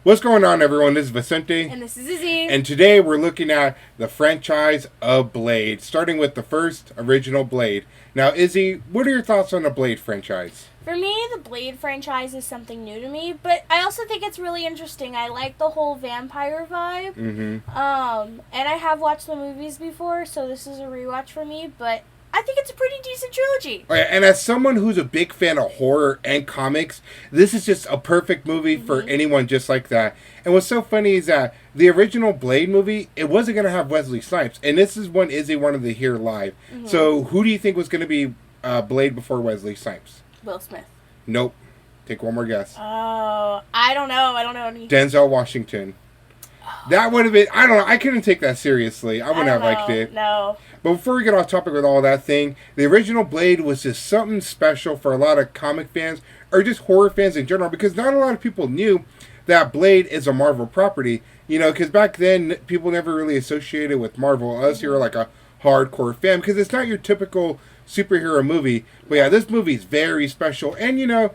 What's going on, everyone? This is Vicente. And this is Izzy. And today we're looking at the franchise of Blade, starting with the first original Blade. Now, Izzy, what are your thoughts on the Blade franchise? For me, the Blade franchise is something new to me, but I also think it's really interesting. I like the whole vampire vibe. And I have watched the movies before, so this is a rewatch for me, but I think it's a pretty decent trilogy. Oh, yeah, and as someone who's a big fan of horror and comics, this is just a perfect movie for anyone just like that. And what's so funny is that the original Blade movie, it wasn't going to have Wesley Snipes. And this is when Izzy wanted to hear live. So who do you think was going to be Blade before Wesley Snipes? Will Smith. Nope. Take one more guess. Oh, I don't know. Any. Denzel Washington. That would have been, I don't know, I couldn't take that seriously. I wouldn't have liked it. No. But before we get off topic with all that thing, the original Blade was just something special for a lot of comic fans, or just horror fans in general, because not a lot of people knew that Blade is a Marvel property. You know, because back then, people never really associated with Marvel, unless you were like a hardcore fan, because it's not your typical superhero movie. But yeah, this movie is very special, and you know,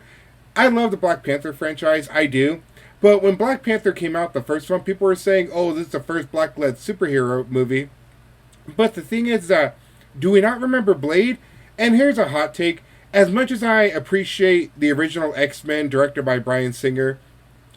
I love the Black Panther franchise, I do. But when Black Panther came out, the first one, people were saying, oh, this is the first black-led superhero movie. But the thing is that, do we not remember Blade? And here's a hot take. As much as I appreciate the original X-Men directed by Bryan Singer,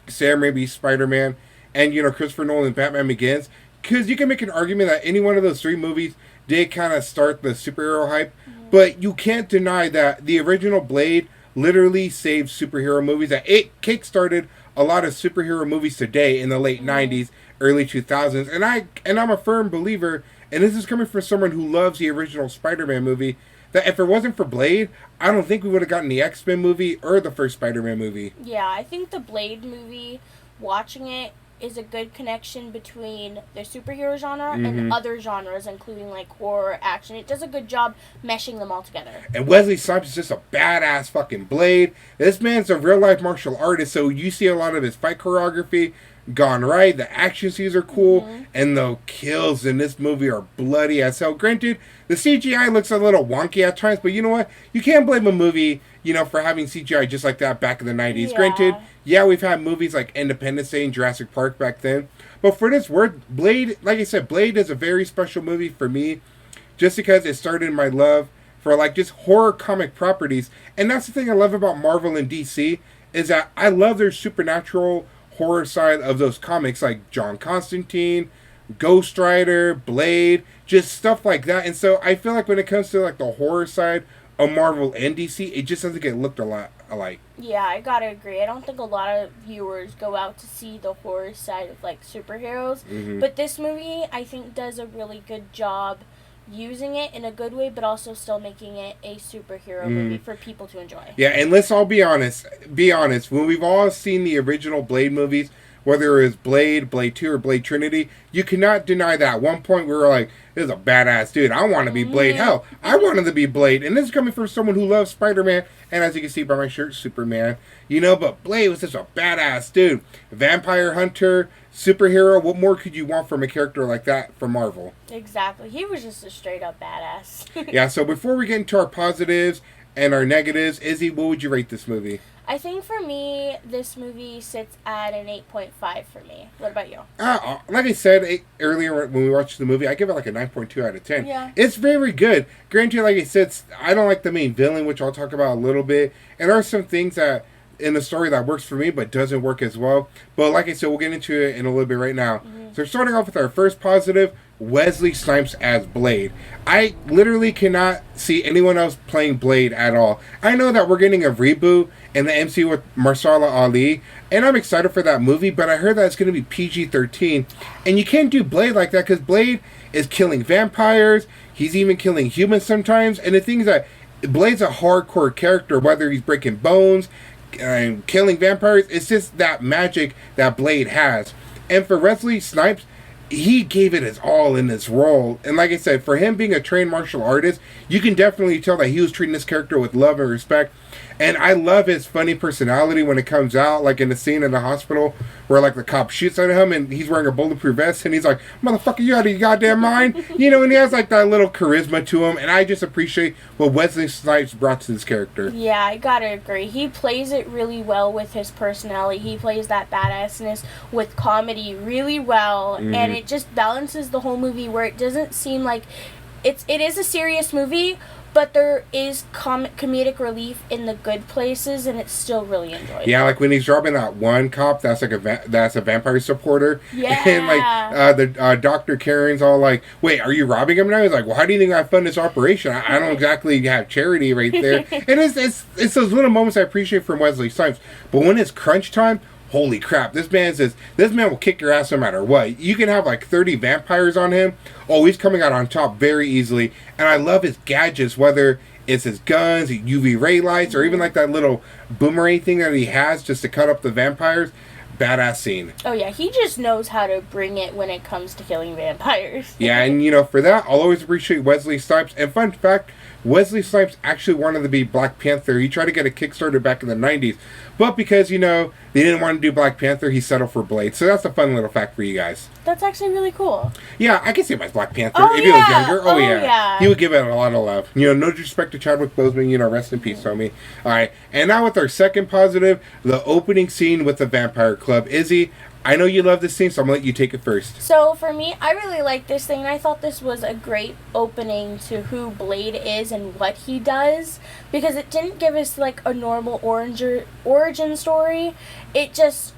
Sam Raimi's Spider-Man, and, you know, Christopher Nolan's Batman Begins, because you can make an argument that any one of those three movies did kind of start the superhero hype, but you can't deny that the original Blade literally saved superhero movies. That it kickstarted a lot of superhero movies today in the late 90s, early 2000s. And I'm a firm believer, and this is coming from someone who loves the original Spider-Man movie, that if it wasn't for Blade, I don't think we would have gotten the X-Men movie or the first Spider-Man movie. Yeah, I think the Blade movie, watching it, is a good connection between the superhero genre and other genres, including like horror, action. It does a good job meshing them all together. And Wesley Snipes is just a badass fucking Blade. This man's a real life martial artist, so you see a lot of his fight choreography gone right. The action scenes are cool, and the kills in this movie are bloody as hell. Granted, the CGI looks a little wonky at times, but you know what? You can't blame a movie, you know, for having CGI just like that back in the 90s. Yeah. Granted, yeah, we've had movies like Independence Day and Jurassic Park back then. But for this word, Blade, like I said, Blade is a very special movie for me, just because it started my love for like just horror comic properties. And that's the thing I love about Marvel and DC, is that I love their supernatural horror side of those comics, like John Constantine, Ghost Rider, Blade, just stuff like that. And so I feel like when it comes to like the horror side of Marvel and DC, it just doesn't get looked a lot alike. Yeah, I gotta agree. I don't think a lot of viewers go out to see the horror side of like superheroes, but this movie I think does a really good job using it in a good way, but also still making it a superhero movie for people to enjoy. Yeah, and let's all be honest. When we've all seen the original Blade movies, whether it was Blade, Blade 2, or Blade Trinity, you cannot deny that at one point we were like, this is a badass dude. I want to be Blade. Hell, I wanted to be Blade. And this is coming from someone who loves Spider-Man, and as you can see by my shirt, Superman. You know, but Blade was just a badass dude. Vampire hunter, superhero. What more could you want from a character like that from Marvel? Exactly. He was just a straight up badass. Yeah, so before we get into our positives and our negatives, Izzy, what would you rate this movie? I think for me, this movie sits at an 8.5 for me. What about you? Like I said earlier when we watched the movie, I give it like a 9.2 out of 10. Yeah. It's very good. Granted, like I said, I don't like the main villain, which I'll talk about a little bit. And there are some things that in the story that works for me but doesn't work as well. But like I said, we'll get into it in a little bit right now. So starting off with our first positive, Wesley Snipes as Blade. I literally cannot see anyone else playing Blade at all. I know that we're getting a reboot in the MCU with Mahershala Ali, and I'm excited for that movie, but I heard that it's going to be PG-13, and you can't do Blade like that, because Blade is killing vampires, he's even killing humans sometimes, and the thing is that Blade's a hardcore character, whether he's breaking bones and killing vampires. It's just that magic that Blade has. And for Wesley Snipes, he gave it his all in this role. And like I said, for him being a trained martial artist, you can definitely tell that he was treating this character with love and respect. And I love his funny personality when it comes out, like in the scene in the hospital where like the cop shoots at him and he's wearing a bulletproof vest and he's like, "Motherfucker, you out of your goddamn mind?" You know, and he has like that little charisma to him, and I just appreciate what Wesley Snipes brought to this character. Yeah, I gotta agree. He plays it really well with his personality. He plays that badassness with comedy really well, and it just balances the whole movie where it doesn't seem like it is a serious movie, but there is comedic relief in the good places, and it's still really enjoyable. Yeah, like when he's robbing that one cop that's like that's a vampire supporter. Yeah. And like the Dr. Karen's all like, "Wait, are you robbing him now?" He's like, "Well, how do you think I fund this operation? I don't exactly have charity right there." And it's those little moments I appreciate from Wesley Snipes. But when it's crunch time, holy crap, this man will kick your ass no matter what. You can have like 30 vampires on him. Oh, he's coming out on top very easily. And I love his gadgets, whether it's his guns, UV ray lights, or even like that little boomerang thing that he has just to cut up the vampires. Badass scene. Oh yeah, he just knows how to bring it when it comes to killing vampires. Yeah, and you know, for that, I'll always appreciate Wesley Snipes. And fun fact, Wesley Snipes actually wanted to be Black Panther. He tried to get a Kickstarter back in the 90s. But because, you know, they didn't want to do Black Panther, he settled for Blade. So that's a fun little fact for you guys. That's actually really cool. Yeah, I can see him as Black Panther Oh, if yeah. he was younger. Oh, yeah. Yeah. He would give it a lot of love. You know, no disrespect to Chadwick Boseman. You know, rest in peace, homie. All right. And now with our second positive, the opening scene with the Vampire Club. Izzy, I know you love this scene, so I'm going to let you take it first. So for me, I really like this thing, and I thought this was a great opening to who Blade is and what he does, because it didn't give us like a normal origin story. It just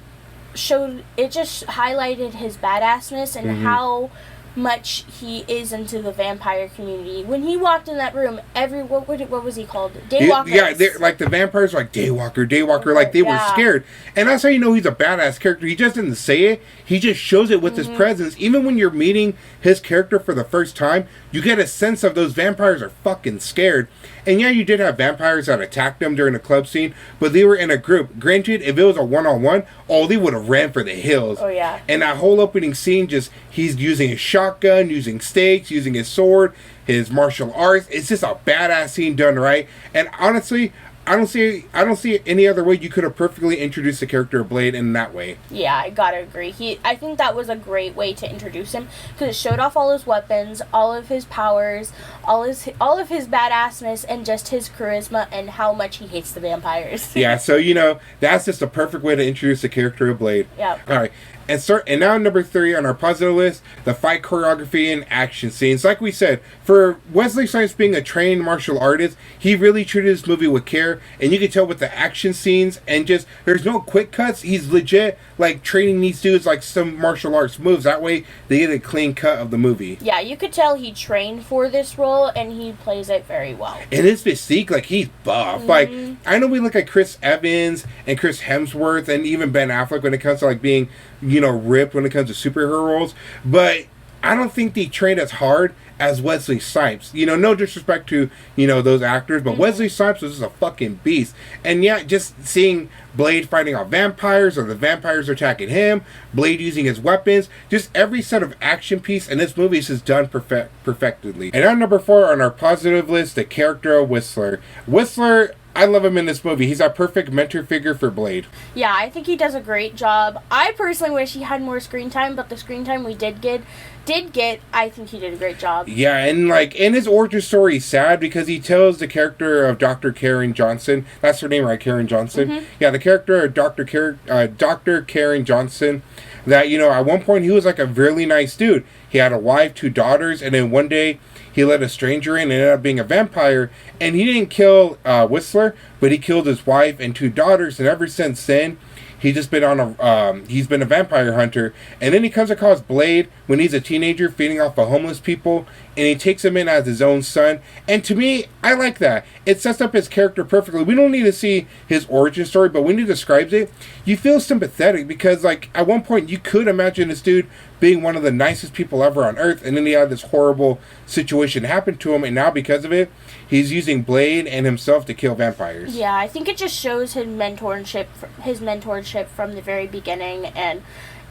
highlighted his badassness and how much he is into the vampire community. When he walked in that room, what was he called? Daywalkers. Yeah, like the vampires were like, Daywalker, like they were scared. And that's how you know he's a badass character. He just didn't say it, he just shows it with his presence. Even when you're meeting his character for the first time, you get a sense of those vampires are fucking scared. And yeah, you did have vampires that attacked them during the club scene, but they were in a group. Granted, if it was a one-on-one, they would have ran for the hills. Oh, yeah. And that whole opening scene, he's using a shotgun, using stakes, using his sword, his martial arts. It's just a badass scene done right. And honestly, I don't see any other way you could have perfectly introduced the character of Blade in that way. Yeah, I gotta agree. I think that was a great way to introduce him, because it showed off all his weapons, all of his powers, all of his badassness, and just his charisma and how much he hates the vampires. Yeah, so you know that's just a perfect way to introduce the character of Blade. Yeah. All right. And now number 3 on our positive list, the fight choreography and action scenes. Like we said, for Wesley Snipes being a trained martial artist, he really treated this movie with care, and you can tell with the action scenes and just there's no quick cuts. He's legit like training these dudes like some martial arts moves. That way they get a clean cut of the movie. Yeah, you could tell he trained for this role, and he plays it very well. And his physique, like he's buff. Like I know we look at Chris Evans and Chris Hemsworth and even Ben Affleck when it comes to like being, you know, ripped when it comes to superhero roles, but I don't think they trained as hard as Wesley Snipes. You know, no disrespect to, you know, those actors, but Wesley Snipes was just a fucking beast. And yeah, just seeing Blade fighting off vampires, or the vampires attacking him, Blade using his weapons, just every set of action piece in this movie is just done perfectly. And on number 4 on our positive list, the character of Whistler. Whistler, I love him in this movie. He's a perfect mentor figure for Blade. Yeah, I think he does a great job. I personally wish he had more screen time, but the screen time we did get, I think he did a great job. Yeah, and like in his origin story, he's sad because he tells the character of Dr. Karen Johnson. That's her name, right? Karen Johnson. Yeah, the character of Dr. Karen Johnson. That, you know, at one point he was like a really nice dude. He had a wife, 2 daughters, and then one day he let a stranger in and ended up being a vampire. And he didn't kill Whistler, but he killed his wife and 2 daughters. And ever since then, he's just been on he's been a vampire hunter. And then he comes across Blade when he's a teenager feeding off of homeless people, and he takes him in as his own son. And to me, I like that. It sets up his character perfectly. We don't need to see his origin story, but when he describes it, you feel sympathetic, because like at one point you could imagine this dude being one of the nicest people ever on earth, and then he had this horrible situation happen to him, and now because of it, he's using Blade and himself to kill vampires. Yeah, I think it just shows his mentorship from the very beginning, and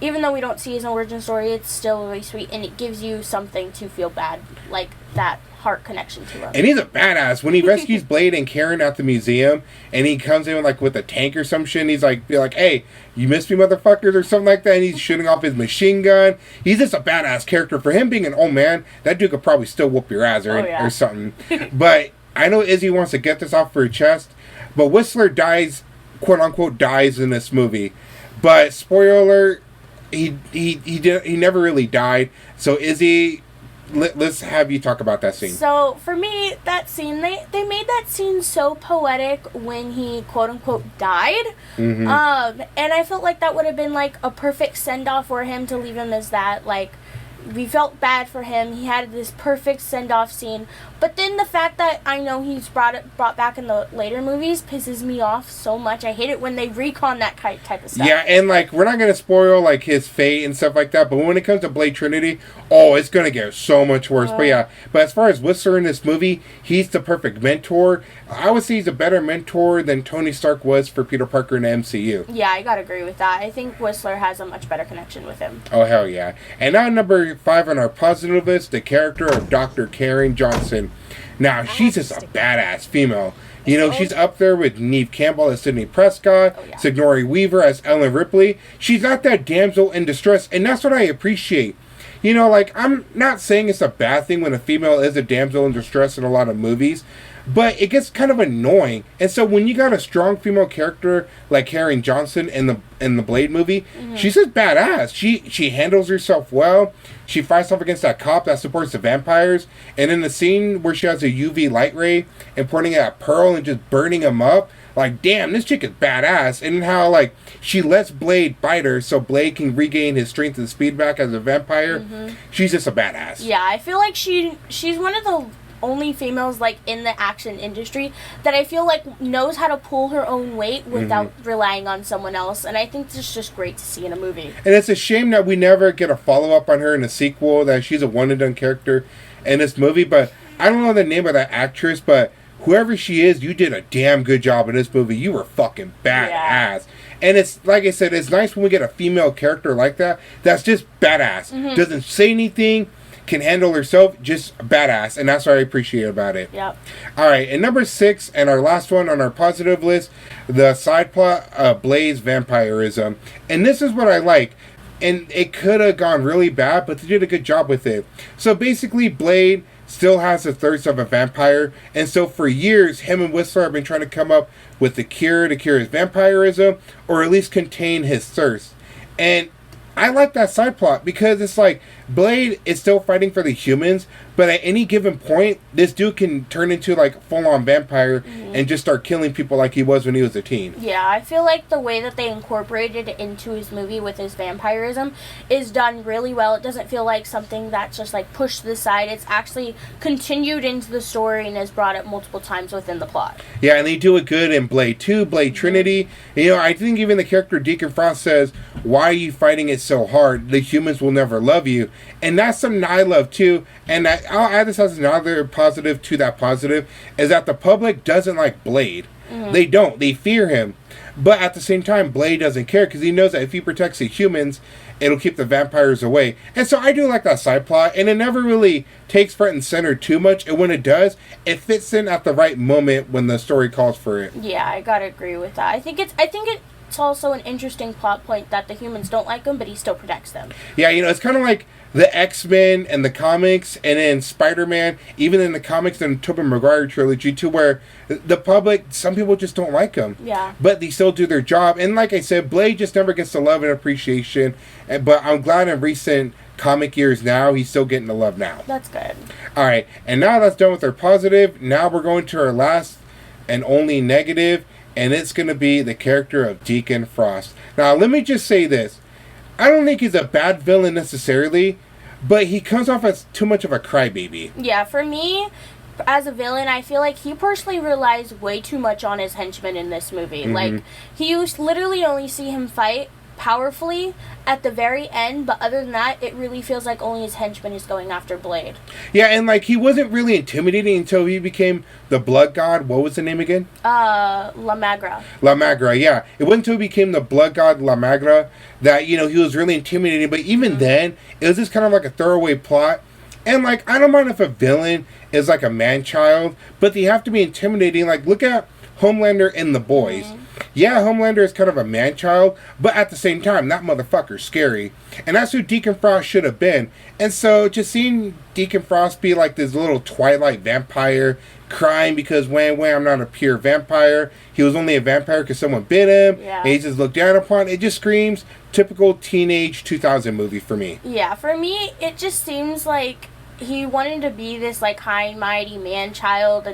even though we don't see his origin story, it's still really sweet, and it gives you something to feel bad, like that heart connection to him. And he's a badass. When he rescues Blade and Karen at the museum, and he comes in like with a tank or some shit, and he's like, hey, you missed me, motherfuckers, or something like that, and he's shooting off his machine gun. He's just a badass character. For him being an old man, that dude could probably still whoop your ass or something. But I know Izzy wants to get this off her chest, but Whistler dies, quote unquote, dies in this movie. But spoiler alert, he never really died. So Izzy, let's have you talk about that scene. So for me, that scene, they made that scene so poetic when he quote unquote died. And I felt like that would have been like a perfect send off for him, to leave him as that. Like, we felt bad for him. He had this perfect send off scene. But then the fact that I know he's brought back in the later movies pisses me off so much. I hate it when they recon that type of stuff. Yeah, and like, we're not gonna spoil like his fate and stuff like that, but when it comes to Blade Trinity, it's gonna get so much worse. But as far as Whistler in this movie, he's the perfect mentor. I would say he's a better mentor than Tony Stark was for Peter Parker in the MCU. Yeah, I gotta agree with that. I think Whistler has a much better connection with him. Oh, hell yeah. And now number 5 on our positive list, the character of Dr. Karen Johnson. Now, she's just a badass female. You know, she's up there with Neve Campbell as Sidney Prescott, Sigourney Weaver as Ellen Ripley. She's not that damsel in distress, and that's what I appreciate. You know, like, I'm not saying it's a bad thing when a female is a damsel in distress in a lot of movies, but it gets kind of annoying. And so when you got a strong female character like Karen Johnson in the Blade movie, she's just badass. She handles herself well. She fights off against that cop that supports the vampires. And in the scene where she has a UV light ray and pointing at Pearl and just burning him up, like, damn, this chick is badass. And how, like, she lets Blade bite her so Blade can regain his strength and speed back as a vampire. She's just a badass. Yeah, I feel like she's one of the only females, like, in the action industry that I feel like knows how to pull her own weight without relying on someone else. And I think it's just great to see in a movie. And it's a shame that we never get a follow-up on her in a sequel, that she's a one-and-done character in this movie. But I don't know the name of that actress, but whoever she is, you did a damn good job in this movie. You were fucking badass. Yeah. And it's, like I said, it's nice when we get a female character like that that's just badass. Doesn't say anything, can handle herself, just badass. And that's what I appreciate about it. Yep. Alright, and number 6, and our last one on our positive list, the side plot of Blade's Vampireism. And this is what I like. And it could have gone really bad, but they did a good job with it. So basically, Blade still has the thirst of a vampire, and so for years, him and Whistler have been trying to come up with the cure to cure his vampirism, or at least contain his thirst. And I like that side plot, because it's like, Blade is still fighting for the humans, but at any given point, this dude can turn into like a full-on vampire and just start killing people like he was when he was a teen. Yeah, I feel like the way that they incorporated it into his movie with his vampirism is done really well. It doesn't feel like something that's just like pushed to the side. It's actually continued into the story and is brought up multiple times within the plot. Yeah, and they do it good in Blade 2, Blade Trinity. You know, I think even the character Deacon Frost says, "Why are you fighting it so hard? The humans will never love you." And that's something I love too. And I'll add this as another positive to that positive, is that the public doesn't like Blade. They don't. They fear him. But at the same time, Blade doesn't care, because he knows that if he protects the humans, it'll keep the vampires away. And so I do like that side plot, and it never really takes front and center too much. And when it does, it fits in at the right moment when the story calls for it. Yeah, I gotta agree with that. I think it's also an interesting plot point that the humans don't like him, but he still protects them. Yeah, you know, it's kind of like the X-Men and the comics, and then Spider-Man, even in the comics and Tobey Maguire trilogy too, where the public, some people just don't like them. Yeah. But they still do their job. And like I said, Blade just never gets the love and appreciation. But I'm glad in recent comic years now, he's still getting the love now. That's good. Alright, and now that's done with our positive. Now we're going to our last and only negative, and it's going to be the character of Deacon Frost. Now, let me just say this. I don't think he's a bad villain necessarily, but he comes off as too much of a crybaby. Yeah, for me, as a villain, I feel like he personally relies way too much on his henchmen in this movie. Like, you literally only see him fight powerfully at the very end, but other than that, it really feels like only his henchman is going after Blade. Yeah, and like he wasn't really intimidating until he became the Blood God. What was the name again? La Magra. La Magra, yeah. It wasn't until he became the Blood God La Magra that, you know, he was really intimidating. But even then, it was just kind of like a throwaway plot. And like, I don't mind if a villain is like a man-child, but they have to be intimidating. Like, look at Homelander and the Boys. Yeah, Homelander is kind of a man-child, but at the same time, that motherfucker's scary. And that's who Deacon Frost should have been. And so, just seeing Deacon Frost be like this little Twilight vampire, crying because, I'm not a pure vampire. He was only a vampire because someone bit him, and he just looked down upon. It just screams typical teenage 2000 movie for me. Yeah, for me, it just seems like he wanted to be this, like, high and mighty man-child,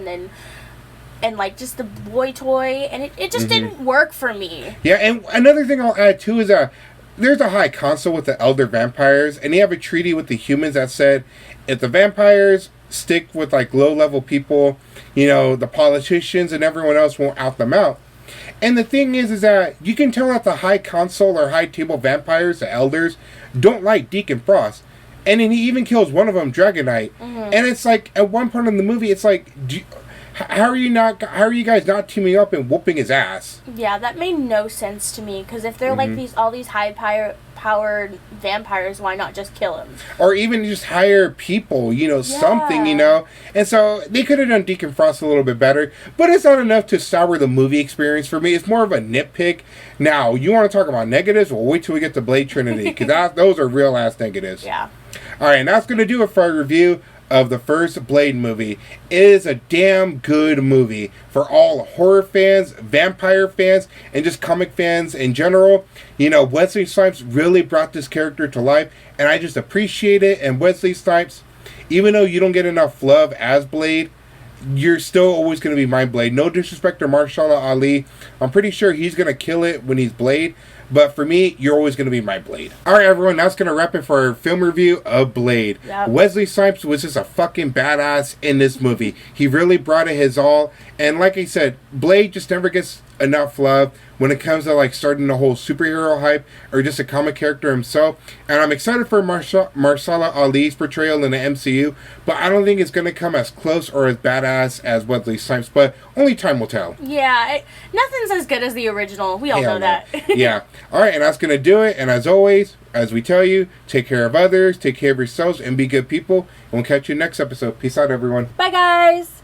and like just the boy toy, and it just didn't work for me. Yeah, and another thing I'll add too is that there's a high council with the elder vampires, and they have a treaty with the humans that said if the vampires stick with like low-level people, you know, the politicians and everyone else won't out them out. And the thing is that you can tell that the high council or high table vampires, the elders, don't like Deacon Frost. And then he even kills one of them, Dragonite. And it's like at one point in the movie, it's like, how are you guys not teaming up and whooping his ass? Yeah, that made no sense to me, because if they're like all these high-powered vampires, why not just kill him? Or even just hire people, you know, something, you know? And so they could have done Deacon Frost a little bit better, but it's not enough to sour the movie experience for me. It's more of a nitpick. Now, you want to talk about negatives? Well, wait till we get to Blade Trinity, because those are real-ass negatives. Yeah. All right, and that's going to do it for our review of the first Blade movie. It is a damn good movie for all horror fans, vampire fans, and just comic fans in general. You know, Wesley Snipes really brought this character to life, and I just appreciate it. And Wesley Snipes, even though you don't get enough love as Blade, you're still always going to be my Blade. No disrespect to Mahershala Ali. I'm pretty sure he's going to kill it when he's Blade. But for me, you're always going to be my Blade. Alright, everyone, that's going to wrap it for our film review of Blade. Yep. Wesley Snipes was just a fucking badass in this movie. He really brought it his all. And like I said, Blade just never gets enough love when it comes to like starting the whole superhero hype or just a comic character himself. And I'm excited for Mahershala Ali's portrayal in the MCU, but I don't think it's going to come as close or as badass as Wesley Snipes, but only time will tell. Yeah, nothing's as good as the original. We all know that. Yeah. Alright, and that's going to do it. And as always, as we tell you, take care of others, take care of yourselves, and be good people. And we'll catch you next episode. Peace out, everyone. Bye, guys.